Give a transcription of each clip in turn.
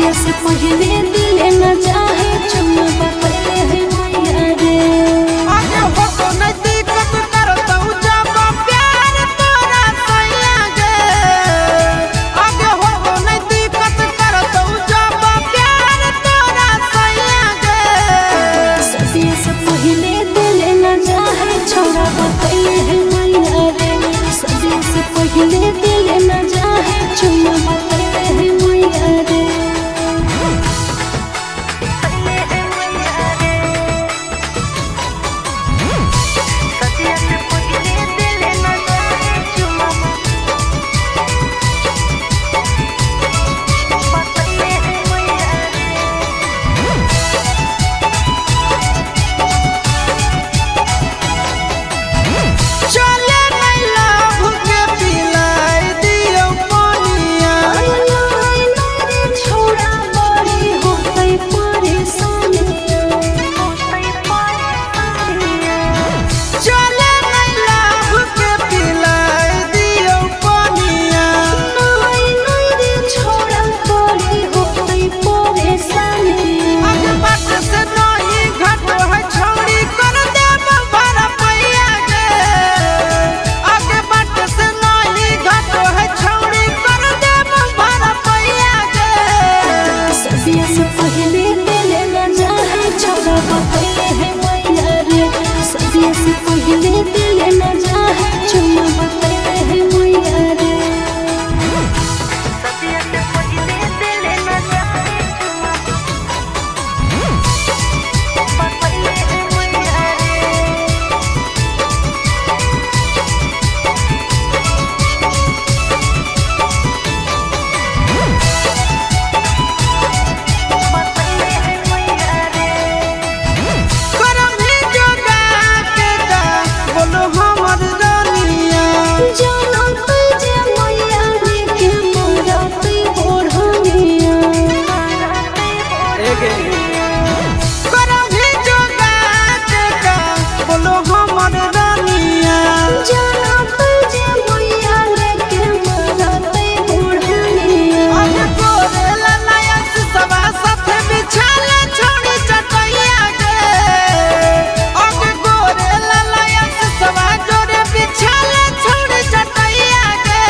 सदिया से पहले दिल न चाहे चुम्मा पकड़े है मैया रे। आगे हो तो नहीं दिक्कत करता हूँ जब प्यार तोरा सैया गे। आगे हो तो नहीं दिक्कत करता हूँ जब प्यार तोरा सैया गे। सदिया से पहले दिल न चाहे छोरा पकड़े है मैया रे। सदिया से पहले दिल न चाहे चुम्मा पकड़े है मैया रे। चले नहीं लाभ के पिलाई दियो पानिया। छोड़ा बड़ी हो गई परेशानियाँ। चले नहीं लाभ के पिलाई दियो पानिया। छोड़ा बड़ी हो गई परेशानियाँ। आगे बात से नहीं घट है छौड़ी कर देब भरा पैया गे। आगे बात से नहीं घट है छौड़ी कर देब भरा पैया गे। सदिया से पहले दिल न चाहे छोरा पकड़े है मैया रे। सदिया से पहले दिल न चाहे चुम्मा पकड़े है मैया रे। करम ही जोगा के गा बोलो हमर रानिया। जानो तुझे मैया रे के मोरा पे ओढ़निया। करम ही जोगा के गा बोलो हमर रानिया। जानो तुझे मैया रे के मोरा पे ओढ़निया। आगे गोरे ललाया से सवा साथे बिछाले छोड़ी चटैया गे। आगे गोरे ललाया से सवा जोरे बिछाले छोड़ी चटैया गे।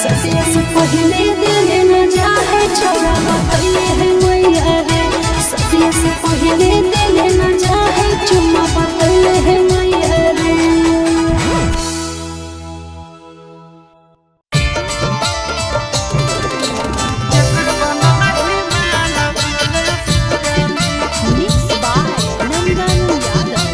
सदिया से पहले दिल न चाहे छोरा पकड़े है मैया रे। सदिया से पहले दिल न चाहे चुम्मा पकड़े है मैया रे। Mixed by Nandan Yadav.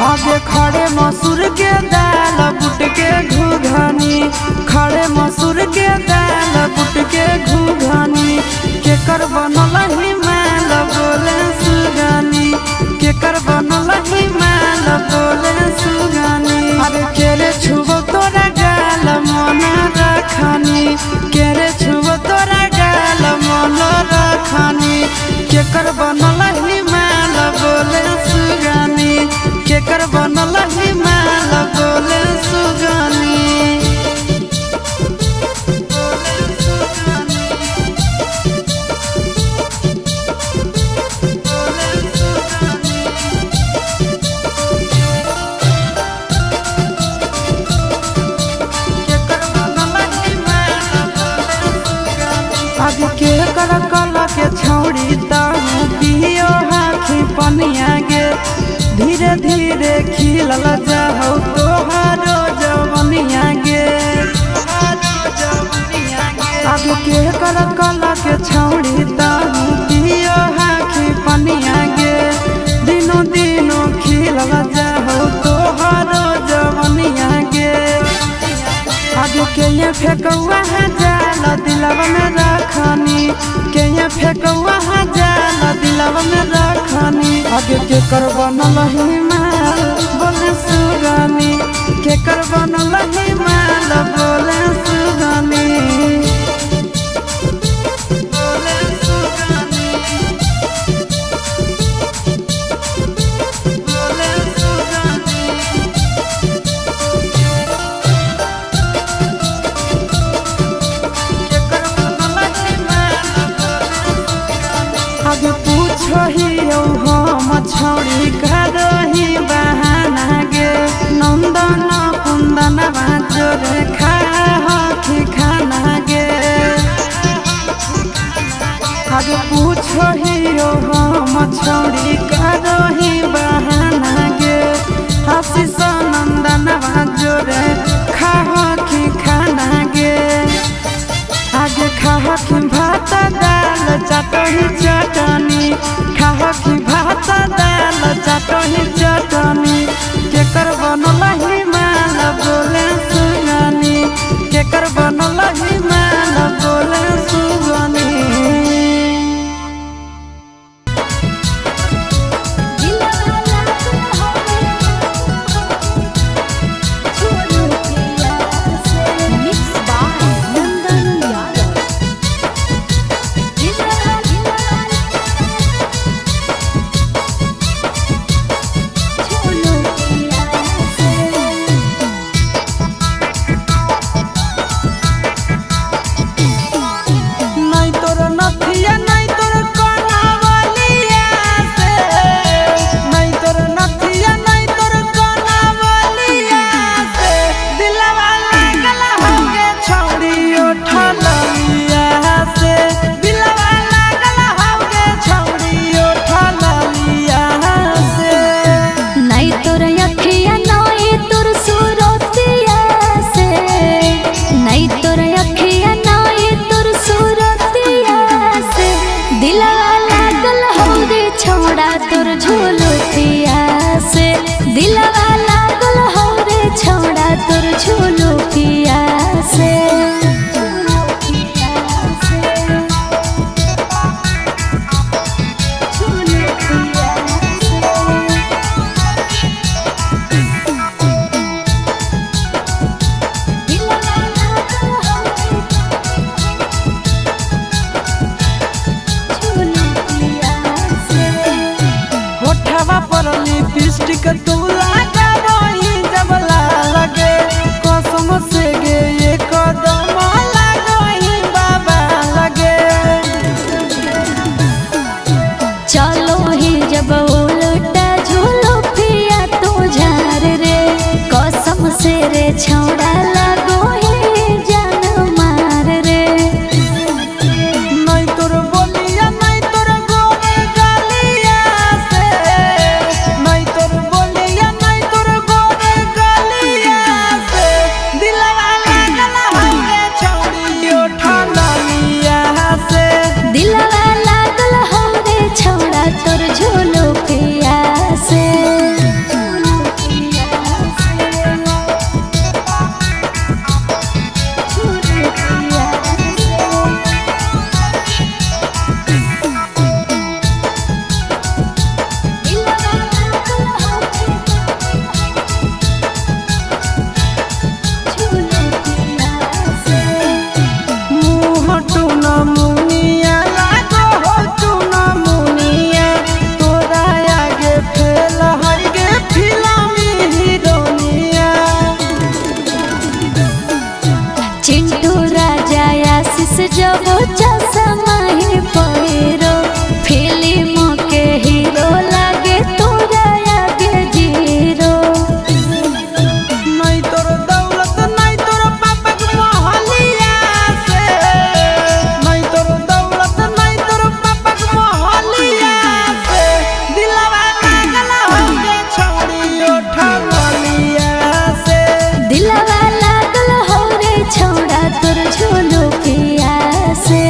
आगे खड़े मसूर के दाल बुट के घुघनी। खड़े मसूर के दाल बुट के घुघनी। केकर बनल ही माल बोले सुगानी। केकर बनल ही माल बोले सुगानी। अरे केरे छुबो तोरा गाल मन रखनी। केरे छुबो तोरा गाल मन रखनी। केकर बनल ही माल बोले सुगानी। केकर बनल ही माल बोले सुगानी। आगे के कर कल के छौड़ी ताहू पियो हाथी पनिया गे। धीरे धीरे खिलल जाहौ तोहारो जवनिया गे। आगे के कर कल के छौड़ी ताहू पियो हाथी पनिया गे। दिनो दिनो खिलल जाहौ तोहारो जवनिया गे। आगे के ये फेकौआ है जाल दिलवा में रखनी। के ये फेकौआ है जाल दिलवा में रखनी। आगे के कर बनल ही माल बोले सुगानी। के कर बनल ही माल बोले सुगानी। बोले सुगानी। चाटही चटनी खाह की भात दाल चाटही चटनी केकर बनल हिमाल बोले सुगनी केकर बनल हिमाल बोले सुगनी छौड़ा लगो हे जान मार रे नहीं तोर बोलिया नहीं तोर गोरे गलिया से नहीं तोर बोलिया नहीं तोर गोरे गलिया से दिलवा लागल हवे छौड़ी उठा लिया से दिलवा लागल हवे छौड़ा तोर झोलो पिया से जब चश्मा ही पहिरो फिल्म के हीरो लागे तोरा आगे जीरो नहीं तोर दौलत नहीं तोर पापा के मोहलिया से नहीं तोर दौलत नहीं तोर पापा के मोहलिया से दिलवा लागल हवे छौड़ी उठा लिया से दिलवा लागल हवे छौड़ा तोर झोलो पिया से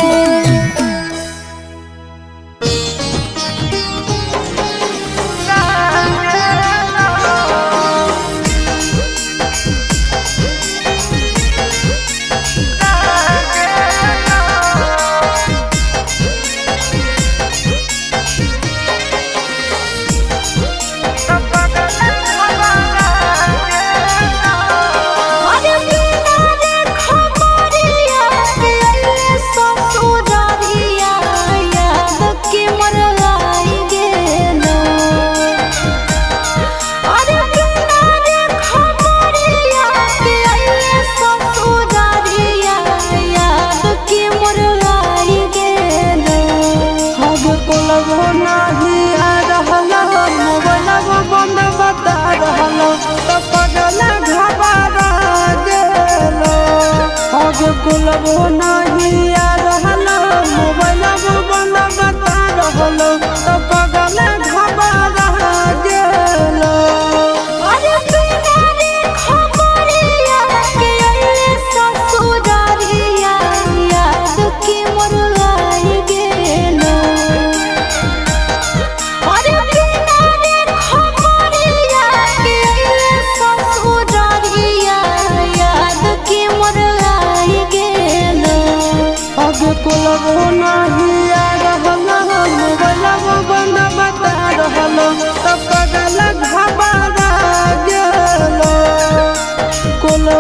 कुलबो नहीं आ रहलो मोबाइल बंद बता रहलो तो पगल घबरा गेलो अरे बिना रे खबरिया के अइले ससुरारिया याद की मोर आई गेलो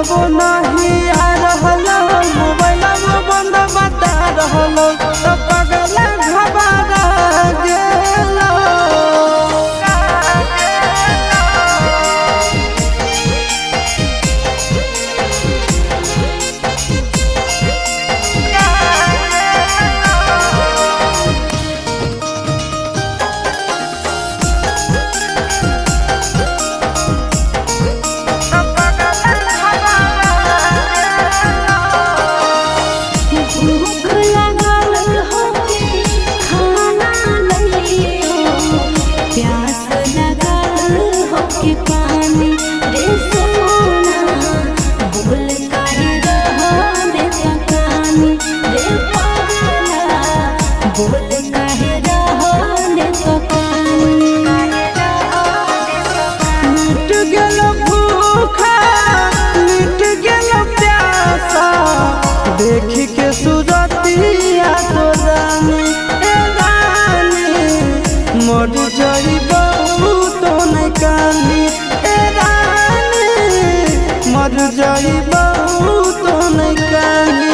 कोलबो नहीं आ रहलो मोबाइलवा बंद बता रहलो तो पगला घबरा गेलो देखी के सूरतिया तो रानी मर जाइबू तो नहीं कानी मर जाइबू तो नहीं कानी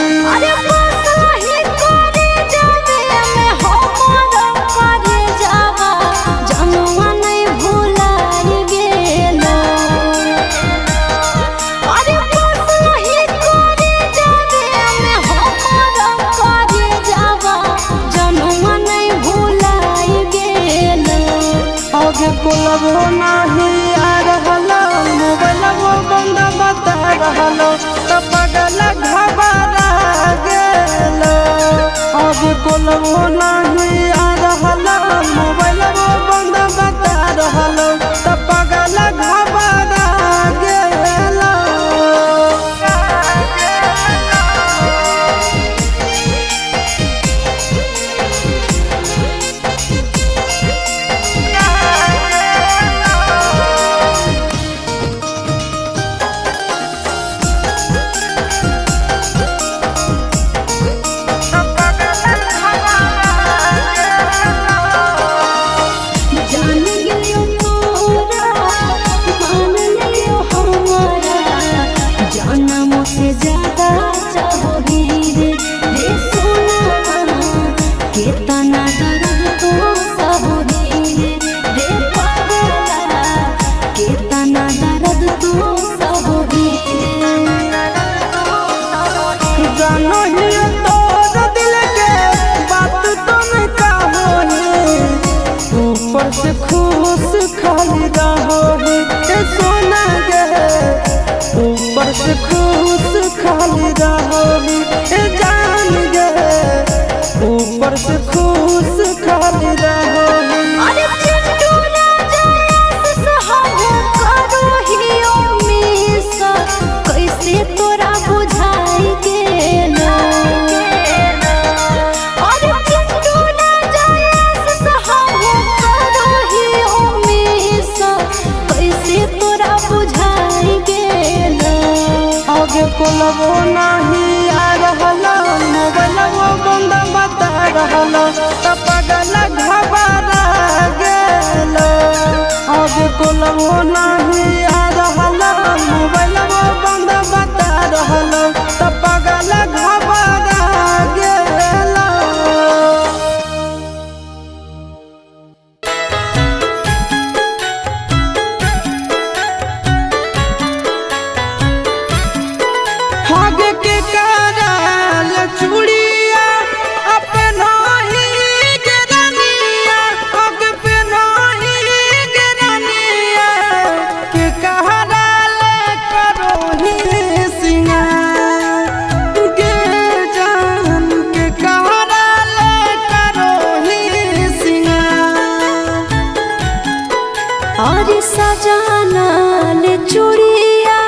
कोलबो नहीं आ रहलो मोबाइलवा बंद बता रहलो तो पगला घबरा गेलो अब कोलबो नहीं आ रहलो मोबाइलवा बंद बता रहलो तो पगला घबरा गेलो ऊपर से खुश खाली रहोगे सोना गे ऊपर से खुश खाली रहोगे जान गे ऊपर से खुश खाली रहोगे कैसे तोरा बुझाई गेलो कोलबो नहीं आ रहलो मोबाइलवा बंद बता रहलो तो पगला घबरा गेलो अब कोलबो नहीं आ रहलो मोबाइलवा बंद बता रहलो तो पगला घबरा गेलो चूड़िया अपना ही गिरनिया अग पे नहीं गिरनिया के कहरा ले करो ही सिंगार के जान के कहरा ले करो ही सिंगार और सजाना ले चूड़िया